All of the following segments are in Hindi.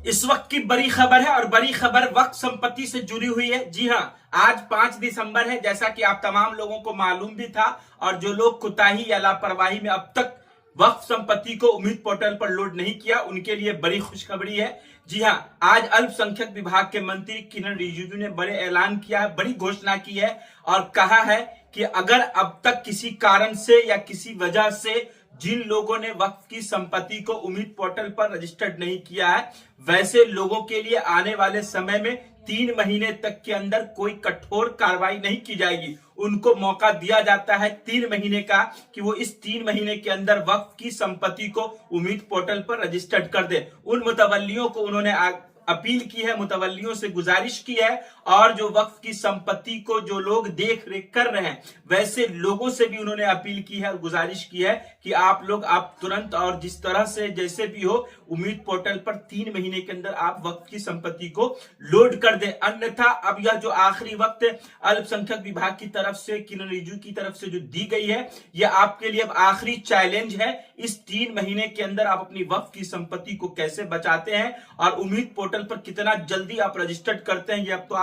इस वक्त की बड़ी खबर है और बड़ी खबर वक्फ संपत्ति से जुड़ी हुई है। जी हां, आज 5 दिसंबर है, जैसा कि आप तमाम लोगों को मालूम भी था। और जो लोग कोताही या लापरवाही में अब तक वक्फ संपत्ति को उम्मीद पोर्टल पर लोड नहीं किया, उनके लिए बड़ी खुशखबरी है। जी हां, आज अल्पसंख्यक विभाग के मंत्री किरण रिजिजू ने बड़े ऐलान किया है, बड़ी घोषणा की है और कहा है कि अगर अब तक किसी कारण से या किसी वजह से जिन लोगों ने वक्फ की संपत्ति को उम्मीद पोर्टल पर रजिस्टर्ड नहीं किया है, वैसे लोगों के लिए आने वाले समय में 3 महीने तक के अंदर कोई कठोर कार्रवाई नहीं की जाएगी। उनको मौका दिया जाता है 3 महीने का कि वो इस 3 महीने के अंदर वक्फ की संपत्ति को उम्मीद पोर्टल पर रजिस्टर्ड कर दे। उन मुतवल्लियों को उन्होंने अपील की है, मुतवल्लियों से गुजारिश की है और जो वक्फ की संपत्ति को जो लोग देख रेख कर रहे हैं, वैसे लोगों से भी उन्होंने अपील की है और गुजारिश की है कि आप लोग आप तुरंत और जिस तरह से जैसे भी हो उम्मीद पोर्टल पर 3 महीने के अंदर आप वक्फ की संपत्ति को लोड कर दे। अन्यथा अब यह जो आखिरी वक्त अल्पसंख्यक विभाग की तरफ से, किरण रिजिजू की तरफ से जो दी गई है, यह आपके लिए अब आखिरी चैलेंज है। इस 3 महीने के अंदर आप अपनी वक्फ की संपत्ति को कैसे बचाते हैं और उम्मीद पोर्टल पर कितना जल्दी आप रजिस्टर्ड करते हैं, ये अब तो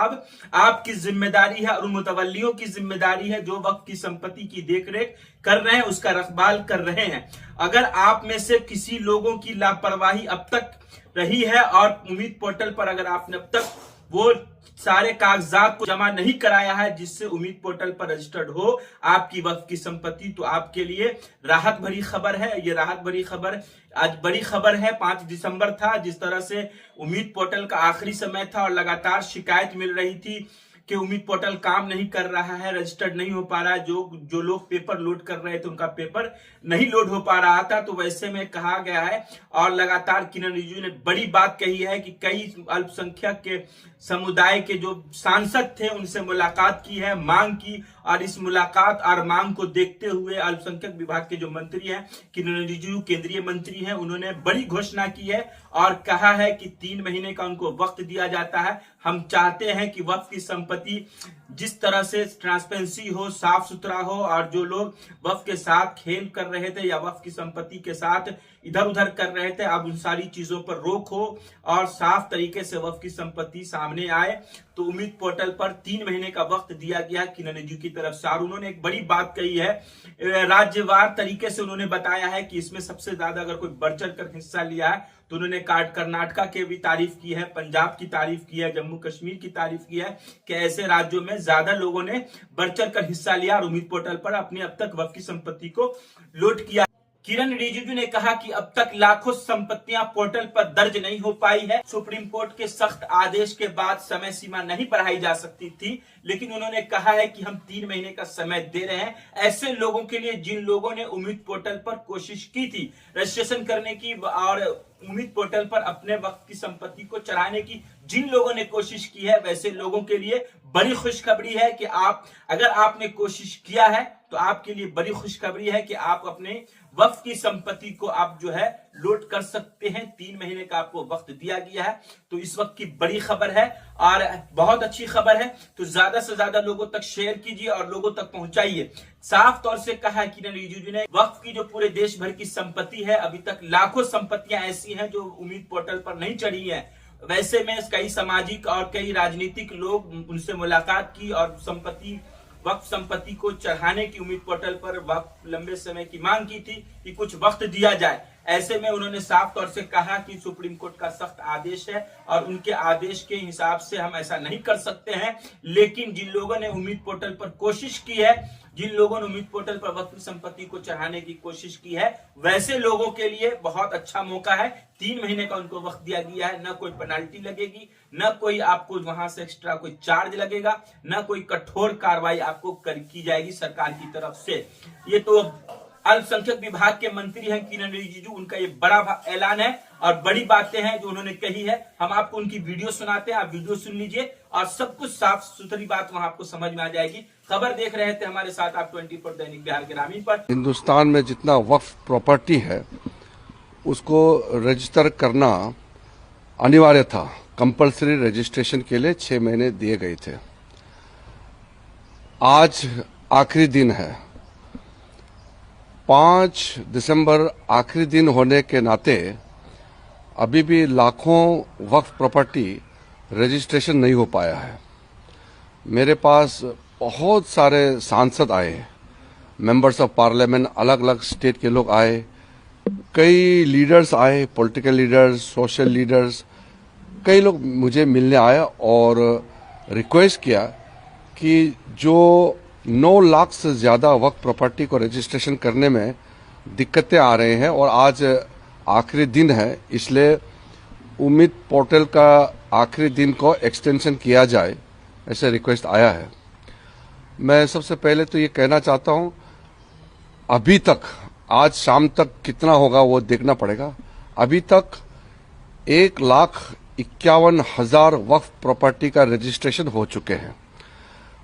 आपकी जिम्मेदारी है और उन मुतवल्लियों की जिम्मेदारी है जो वक्फ की संपत्ति की देखरेख कर रहे हैं, उसका रखवाल कर रहे हैं। अगर आप में से किसी लोगों की लापरवाही अब तक रही है और उम्मीद पोर्टल पर अगर आपने अब तक वो सारे कागजात को जमा नहीं कराया है जिससे उम्मीद पोर्टल पर रजिस्टर्ड हो आपकी वक्फ की संपत्ति, तो आपके लिए राहत भरी खबर है। ये राहत भरी खबर आज बड़ी खबर है। 5 दिसंबर था, जिस तरह से उम्मीद पोर्टल का आखिरी समय था और लगातार शिकायत मिल रही थी कि उम्मीद पोर्टल काम नहीं कर रहा है, रजिस्टर्ड नहीं हो पा रहा है। जो लोग पेपर लोड कर रहे थे उनका पेपर नहीं लोड हो पा रहा था। तो वैसे में कहा गया है और लगातार किरण रिजिजू ने बड़ी बात कही है कि कई अल्पसंख्यक के समुदाय के जो सांसद थे उनसे मुलाकात की है, मांग की, और इस मुलाकात और मांग को देखते हुए अल्पसंख्यक विभाग के जो मंत्री हैं, किरण रिजिजू केंद्रीय मंत्री हैं, उन्होंने बड़ी घोषणा की है और कहा है कि 3 महीने का उनको वक्त दिया जाता है। हम चाहते हैं कि वक्फ की संपत्ति जिस तरह से ट्रांसपेरेंसी हो, साफ सुथरा हो और जो लोग वक्फ के साथ खेल कर रहे थे या वक्फ की संपत्ति के साथ इधर उधर कर रहे थे, अब उन सारी चीजों पर रोक हो और साफ तरीके से वक्फ की संपत्ति सामने आए। तो उम्मीद पोर्टल पर 3 महीने का वक्त दिया गया किरण रिजिजू की तरफ से। और उन्होंने एक बड़ी बात कही है, राज्यवार तरीके से उन्होंने बताया है कि इसमें सबसे ज्यादा अगर कोई बढ़ चढ़ कर हिस्सा लिया है तो उन्होंने कर्नाटका के भी तारीफ की है, पंजाब की तारीफ की है, जम्मू कश्मीर की तारीफ की है कि ऐसे राज्यों में ज्यादा लोगों ने बढ़ चढ़ कर हिस्सा लिया और उम्मीद पोर्टल पर अपनी अब तक वक्फ की संपत्ति को लोड किया। किरण रिजिजू ने कहा कि अब तक लाखों संपत्तियां पोर्टल पर दर्ज नहीं हो पाई है। सुप्रीम कोर्ट के सख्त आदेश के बाद समय सीमा नहीं बढ़ाई जा सकती थी, लेकिन उन्होंने कहा है कि हम 3 महीने का समय दे रहे हैं ऐसे लोगों के लिए जिन लोगों ने उम्मीद पोर्टल पर कोशिश की थी रजिस्ट्रेशन करने की और उम्मीद पोर्टल पर अपने वक्त की संपत्ति को चढ़ाने की जिन लोगों ने कोशिश की है, वैसे लोगों के लिए बड़ी खुशखबरी है कि अगर आपने कोशिश किया है तो आपके लिए बड़ी खुशखबरी है कि आप अपने वक्फ की संपत्ति को आप जो है लोड कर सकते हैं। 3 महीने का आपको वक्त दिया गया है, तो इस वक्त की बड़ी खबर है और बहुत अच्छी खबर है। तो ज्यादा से ज्यादा लोगों तक शेयर कीजिए और लोगों तक पहुंचाइए। साफ तौर से कहा है किरण रिजिजू ने, वक्फ की जो पूरे देश भर की संपत्ति है, अभी तक लाखों संपत्तियां ऐसी हैं जो उम्मीद पोर्टल पर नहीं चढ़ी है। वैसे में कई सामाजिक और कई राजनीतिक लोग उनसे मुलाकात की और वक्फ संपत्ति को चढ़ाने की उम्मीद पोर्टल पर वक्त लंबे समय की मांग की थी कि कुछ वक्त दिया जाए। ऐसे में उन्होंने साफ तौर से कहा कि सुप्रीम कोर्ट का सख्त आदेश है और उनके आदेश के हिसाब से हम ऐसा नहीं कर सकते हैं। लेकिन जिन लोगों ने उम्मीद पोर्टल पर कोशिश की है, जिन लोगों ने उम्मीद पोर्टल पर वक्फ संपत्ति को चढ़ाने की कोशिश की है, वैसे लोगों के लिए बहुत अच्छा मौका है। 3 महीने का उनको वक्त दिया गया है, न कोई पेनाल्टी लगेगी, न कोई आपको वहां से एक्स्ट्रा कोई चार्ज लगेगा, न कोई कठोर कार्रवाई आपको की जाएगी सरकार की तरफ से। ये तो अल्पसंख्यक विभाग के मंत्री हैं किरण रिजिजू, उनका ये बड़ा ऐलान है और बड़ी बातें हैं जो उन्होंने कही है। हम आपको उनकी वीडियो सुनाते हैं, आप वीडियो सुन लीजिए और सब कुछ साफ सुथरी बात वहां आपको समझ में आ जाएगी। खबर देख रहे थे हमारे साथ आप 24 दैनिक बिहार ग्रामीण पर। हिंदुस्तान में जितना वक्फ प्रॉपर्टी है उसको रजिस्टर करना अनिवार्य था। कंपलसरी रजिस्ट्रेशन के लिए 6 महीने दिए गए थे। आज आखिरी दिन है, 5 दिसंबर आखिरी दिन होने के नाते अभी भी लाखों वक्फ प्रॉपर्टी रजिस्ट्रेशन नहीं हो पाया है। मेरे पास बहुत सारे सांसद आए, मेंबर्स ऑफ पार्लियामेंट, अलग अलग स्टेट के लोग आए, कई लीडर्स आए, पॉलिटिकल लीडर्स, सोशल लीडर्स, कई लोग मुझे मिलने आए और रिक्वेस्ट किया कि जो 9 लाख से ज़्यादा वक्फ प्रॉपर्टी को रजिस्ट्रेशन करने में दिक्कतें आ रहे हैं और आज आखिरी दिन है, इसलिए उम्मीद पोर्टल का आखिरी दिन को एक्सटेंशन किया जाए, ऐसे रिक्वेस्ट आया है। मैं सबसे पहले तो ये कहना चाहता हूँ, अभी तक आज शाम तक कितना होगा वो देखना पड़ेगा। अभी तक 1,51,000 वक्फ प्रॉपर्टी का रजिस्ट्रेशन हो चुके हैं।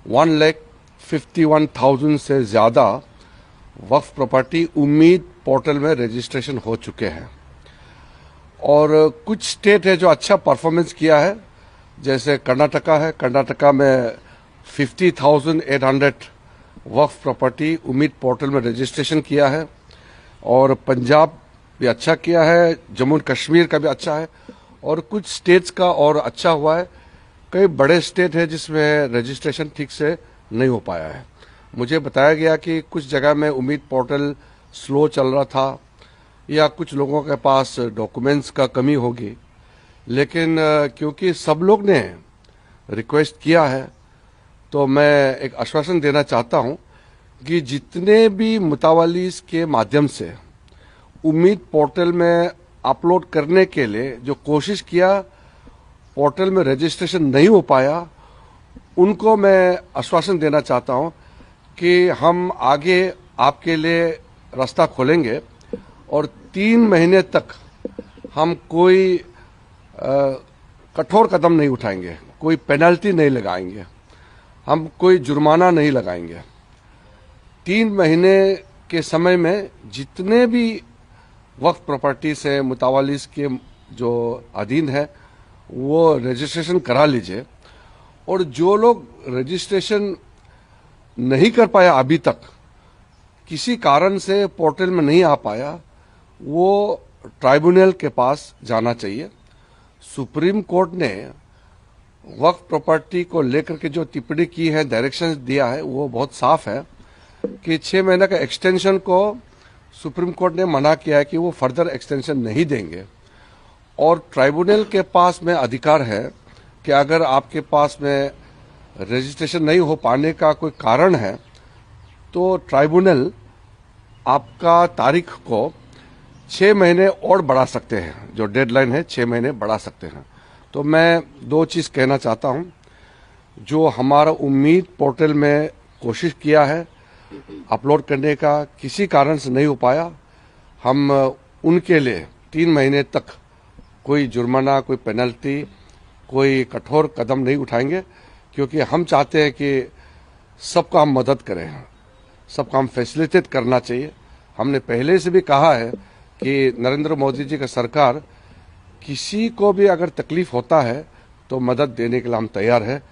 1,51,000 से ज़्यादा वक्फ प्रॉपर्टी उम्मीद पोर्टल में रजिस्ट्रेशन हो चुके हैं। और कुछ स्टेट है जो अच्छा परफॉर्मेंस किया है, जैसे कर्नाटका है। कर्नाटका में 50,800 वक्फ प्रॉपर्टी उम्मीद पोर्टल में रजिस्ट्रेशन किया है। और पंजाब भी अच्छा किया है, जम्मू कश्मीर का भी अच्छा है, और कुछ स्टेट्स का और अच्छा हुआ है। कई बड़े स्टेट है जिसमें रजिस्ट्रेशन ठीक से नहीं हो पाया है। मुझे बताया गया कि कुछ जगह में उम्मीद पोर्टल स्लो चल रहा था या कुछ लोगों के पास डॉक्यूमेंट्स का कमी होगी, लेकिन क्योंकि सब लोग ने रिक्वेस्ट किया है तो मैं एक आश्वासन देना चाहता हूं कि जितने भी मुतावालीस के माध्यम से उम्मीद पोर्टल में अपलोड करने के लिए जो कोशिश किया, पोर्टल में रजिस्ट्रेशन नहीं हो पाया, उनको मैं आश्वासन देना चाहता हूं कि हम आगे आपके लिए रास्ता खोलेंगे और 3 महीने तक हम कोई कठोर कदम नहीं उठाएंगे, कोई पेनल्टी नहीं लगाएंगे, हम कोई जुर्माना नहीं लगाएंगे। 3 महीने के समय में जितने भी वक्फ प्रॉपर्टी से मुतावालिस के जो अधीन है वो रजिस्ट्रेशन करा लीजिए। और जो लोग रजिस्ट्रेशन नहीं कर पाया अभी तक, किसी कारण से पोर्टल में नहीं आ पाया, वो ट्राइब्यूनल के पास जाना चाहिए। सुप्रीम कोर्ट ने वक्फ प्रॉपर्टी को लेकर के जो टिप्पणी की है, डायरेक्शंस दिया है, वो बहुत साफ है कि 6 महीने का एक्सटेंशन को सुप्रीम कोर्ट ने मना किया है कि वो फर्दर एक्सटेंशन नहीं देंगे। और ट्राइब्यूनल के पास में अधिकार है कि अगर आपके पास में रजिस्ट्रेशन नहीं हो पाने का कोई कारण है तो ट्राइब्यूनल आपका तारीख को 6 महीने और बढ़ा सकते हैं, जो डेडलाइन है 6 महीने बढ़ा सकते हैं। तो मैं 2 चीज़ कहना चाहता हूं, जो हमारा उम्मीद पोर्टल में कोशिश किया है अपलोड करने का, किसी कारण से नहीं हो पाया, हम उनके लिए 3 महीने तक कोई जुर्माना, कोई पेनल्टी, कोई कठोर कदम नहीं उठाएंगे, क्योंकि हम चाहते हैं कि सबका हम मदद करें, सबका हम फैसिलिटेट करना चाहिए। हमने पहले से भी कहा है कि नरेंद्र मोदी जी का सरकार किसी को भी अगर तकलीफ होता है तो मदद देने के लिए हम तैयार है।